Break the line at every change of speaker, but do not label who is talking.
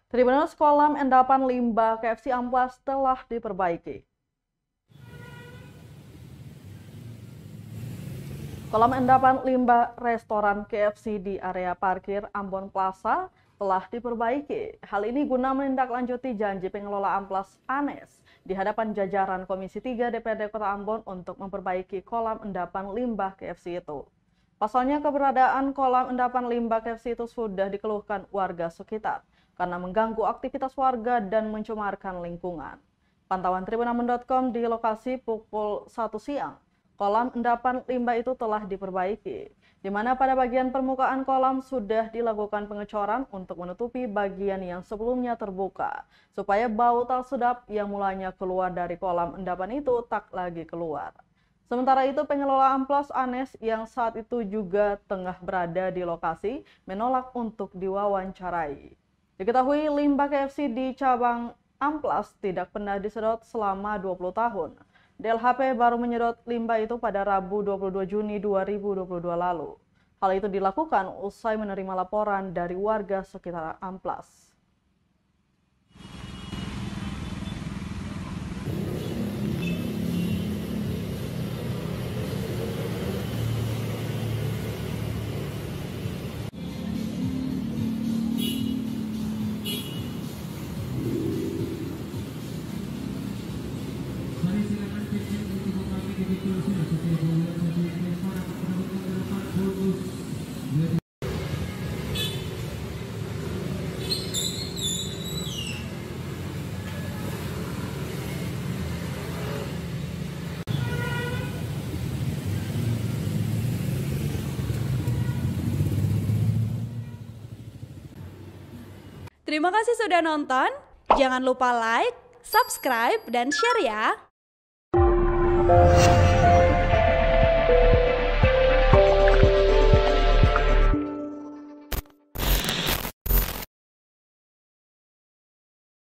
Tribunal kolam endapan limbah KFC Amplas telah diperbaiki. Kolam endapan limbah restoran KFC di area parkir Ambon Plaza telah diperbaiki. Hal ini guna menindaklanjuti janji pengelola Amplas Anes di hadapan jajaran Komisi 3 DPRD Kota Ambon untuk memperbaiki kolam endapan limbah KFC itu. Pasalnya keberadaan kolam endapan limbah KFC itu sudah dikeluhkan warga sekitar karena mengganggu aktivitas warga dan mencemarkan lingkungan. Pantauan Tribunamon.com di lokasi pukul 1 siang, kolam endapan limbah itu telah diperbaiki, di mana pada bagian permukaan kolam sudah dilakukan pengecoran untuk menutupi bagian yang sebelumnya terbuka, supaya bau tak sedap yang mulanya keluar dari kolam endapan itu tak lagi keluar. Sementara itu, pengelola Amplas Anes yang saat itu juga tengah berada di lokasi menolak untuk diwawancarai. Diketahui limbah KFC di cabang Amplas tidak pernah disedot selama 20 tahun. DLHP baru menyedot limbah itu pada Rabu 22 Juni 2022 lalu. Hal itu dilakukan usai menerima laporan dari warga sekitar Amplas.
Terima kasih sudah nonton. Jangan lupa like, subscribe, dan share ya.